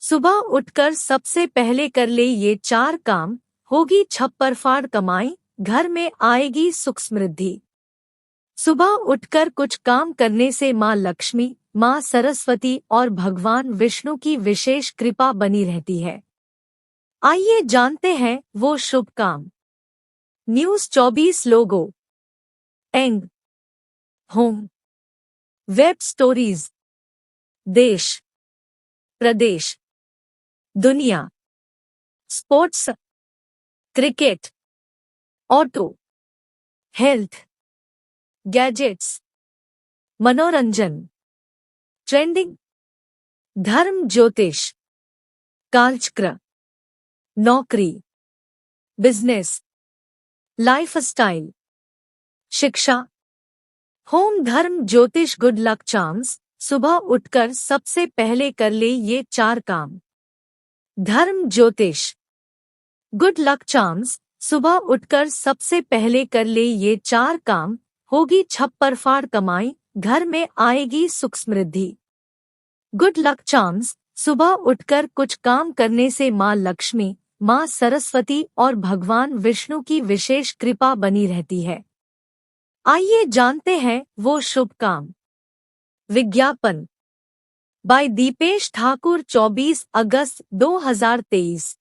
सुबह उठकर सबसे पहले कर ले ये 4 काम, होगी छप्पर फाड़ कमाई, घर में आएगी सुख समृद्धि। सुबह उठकर कुछ काम करने से माँ लक्ष्मी, माँ सरस्वती और भगवान विष्णु की विशेष कृपा बनी रहती है। आइए जानते हैं वो शुभ काम। न्यूज़ 24 लोगो, एंग, होम, वेब स्टोरीज, देश, प्रदेश, दुनिया, sports, cricket, auto, health, gadgets, मनोरंजन, ट्रेंडिंग, धर्म ज्योतिष, कालचक्र, नौकरी, बिजनेस, लाइफस्टाइल, शिक्षा, होम धर्म ज्योतिष गुड लक चार्म्स। सुबह उठकर सबसे पहले कर ले ये 4 काम। धर्म ज्योतिष गुड लक चार्म्स। सुबह उठकर सबसे पहले कर ले ये 4 काम, होगी छप्पर फाड़ कमाई, घर में आएगी सुख समृद्धि। Good luck charms. सुबह उठकर कुछ काम करने से माँ लक्ष्मी, माँ सरस्वती और भगवान विष्णु की विशेष कृपा बनी रहती है। आइए जानते हैं वो शुभ काम। विज्ञापन बाय दीपेश ठाकुर, 24 अगस्त 2023।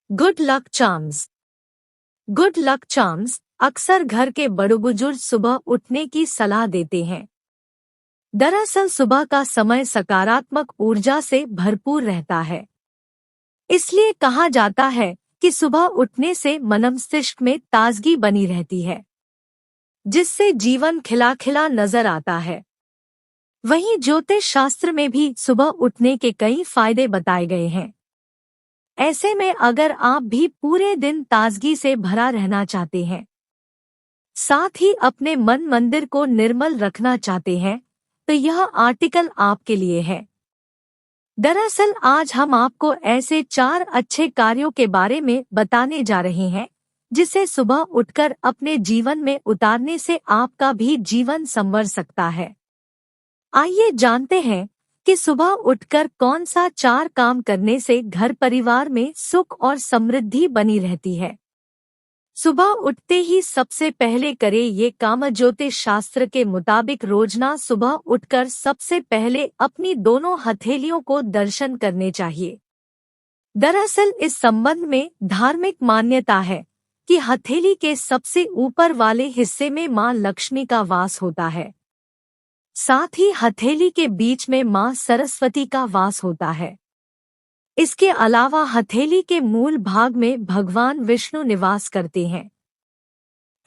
Good luck charms. Good luck charms अक्सर घर के बड़े बुजुर्ग सुबह उठने की सलाह देते हैं। दरअसल सुबह का समय सकारात्मक ऊर्जा से भरपूर रहता है। इसलिए कहा जाता है कि सुबह उठने से मस्तिष्क में ताजगी बनी रहती है, जिससे जीवन खिला खिला नजर आता है। वहीं ज्योतिष शास्त्र में भी सुबह उठने के कई फायदे बताए गए हैं। ऐसे में अगर आप भी पूरे दिन ताजगी से भरा रहना चाहते हैं, साथ ही अपने मन मंदिर को निर्मल रखना चाहते हैं, तो यह आर्टिकल आपके लिए है। दरअसल आज हम आपको ऐसे 4 अच्छे कार्यों के बारे में बताने जा रहे हैं, जिसे सुबह उठकर अपने जीवन में उतारने से आपका भी जीवन संवर सकता है। आइए जानते हैं कि सुबह उठकर कौन सा 4 काम करने से घर परिवार में सुख और समृद्धि बनी रहती है। सुबह उठते ही सबसे पहले करें ये काम। ज्योतिष शास्त्र के मुताबिक रोजना सुबह उठकर सबसे पहले अपनी दोनों हथेलियों को दर्शन करने चाहिए। दरअसल इस संबंध में धार्मिक मान्यता है कि हथेली के सबसे ऊपर वाले हिस्से में माँ लक्ष्मी का वास होता है। साथ ही हथेली के बीच में माँ सरस्वती का वास होता है। इसके अलावा हथेली के मूल भाग में भगवान विष्णु निवास करते हैं।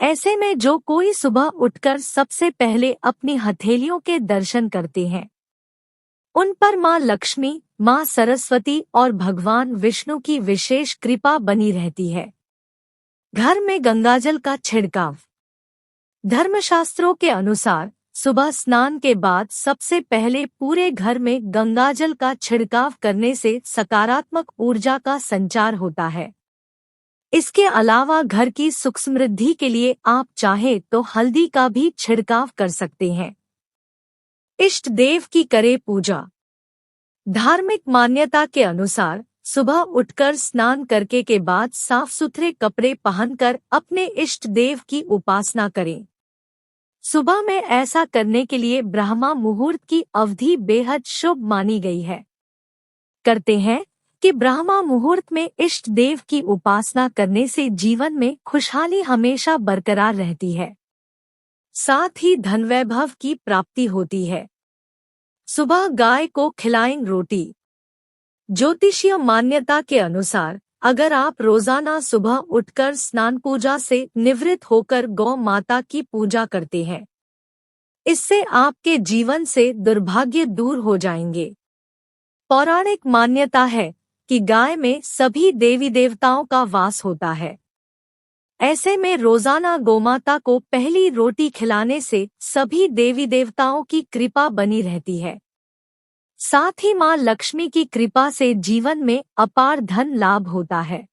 ऐसे में जो कोई सुबह उठकर सबसे पहले अपनी हथेलियों के दर्शन करते हैं, उन पर माँ लक्ष्मी, माँ सरस्वती और भगवान विष्णु की विशेष कृपा बनी रहती है। घर में गंगाजल का छिड़काव। धर्मशास्त्रों के अनुसार सुबह स्नान के बाद सबसे पहले पूरे घर में गंगाजल का छिड़काव करने से सकारात्मक ऊर्जा का संचार होता है। इसके अलावा घर की सुख समृद्धि के लिए आप चाहें तो हल्दी का भी छिड़काव कर सकते हैं। इष्ट देव की करें पूजा। धार्मिक मान्यता के अनुसार सुबह उठकर स्नान करके के बाद साफ सुथरे कपड़े पहनकर अपने इष्ट देव की उपासना करें। सुबह में ऐसा करने के लिए ब्रह्मा मुहूर्त की अवधि बेहद शुभ मानी गई है। करते हैं कि ब्रह्मा मुहूर्त में इष्ट देव की उपासना करने से जीवन में खुशहाली हमेशा बरकरार रहती है। साथ ही धन वैभव की प्राप्ति होती है। सुबह गाय को खिलाएं रोटी। ज्योतिषीय मान्यता के अनुसार अगर आप रोजाना सुबह उठकर स्नान पूजा से निवृत्त होकर गौ माता की पूजा करते हैं, इससे आपके जीवन से दुर्भाग्य दूर हो जाएंगे। पौराणिक मान्यता है कि गाय में सभी देवी देवताओं का वास होता है। ऐसे में रोजाना गोमाता को पहली रोटी खिलाने से सभी देवी देवताओं की कृपा बनी रहती है। साथ ही माँ लक्ष्मी की कृपा से जीवन में अपार धन लाभ होता है।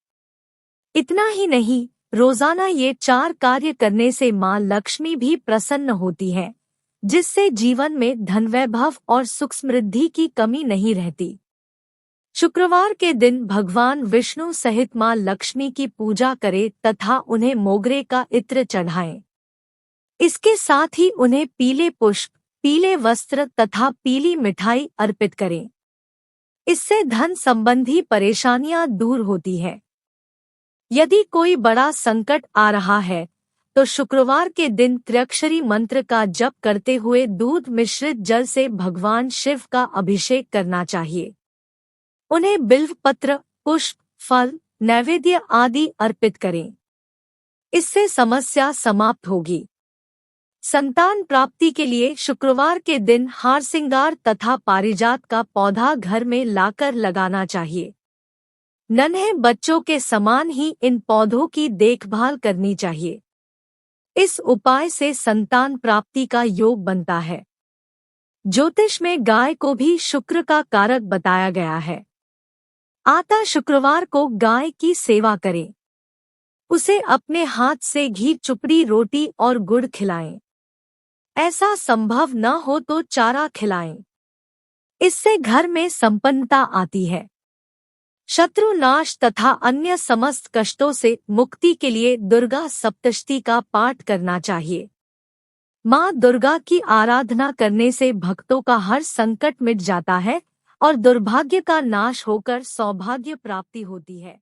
इतना ही नहीं, रोजाना ये 4 कार्य करने से माँ लक्ष्मी भी प्रसन्न होती है, जिससे जीवन में धन वैभव और सुख समृद्धि की कमी नहीं रहती। शुक्रवार के दिन भगवान विष्णु सहित मां लक्ष्मी की पूजा करें तथा उन्हें मोगरे का इत्र चढ़ाएं। इसके साथ ही उन्हें पीले पुष्प, पीले वस्त्र तथा पीली मिठाई अर्पित करें। इससे धन संबंधी परेशानियां दूर होती है। यदि कोई बड़ा संकट आ रहा है तो शुक्रवार के दिन त्र्यक्षरी मंत्र का जप करते हुए दूध मिश्रित जल से भगवान शिव का अभिषेक करना चाहिए। उन्हें बिल्व पत्र, पुष्प, फल, नैवेद्य आदि अर्पित करें। इससे समस्या समाप्त होगी। संतान प्राप्ति के लिए शुक्रवार के दिन हार श्रृंगार तथा पारिजात का पौधा घर में लाकर लगाना चाहिए। नन्हे बच्चों के समान ही इन पौधों की देखभाल करनी चाहिए। इस उपाय से संतान प्राप्ति का योग बनता है। ज्योतिष में गाय को भी शुक्र का कारक बताया गया है। आता शुक्रवार को गाय की सेवा करें। उसे अपने हाथ से घी चुपड़ी रोटी और गुड़ खिलाएं। ऐसा संभव न हो तो चारा खिलाएं। इससे घर में संपन्नता आती है। शत्रु नाश तथा अन्य समस्त कष्टों से मुक्ति के लिए दुर्गा सप्तशती का पाठ करना चाहिए। मां दुर्गा की आराधना करने से भक्तों का हर संकट मिट जाता है और दुर्भाग्य का नाश होकर सौभाग्य प्राप्ति होती है।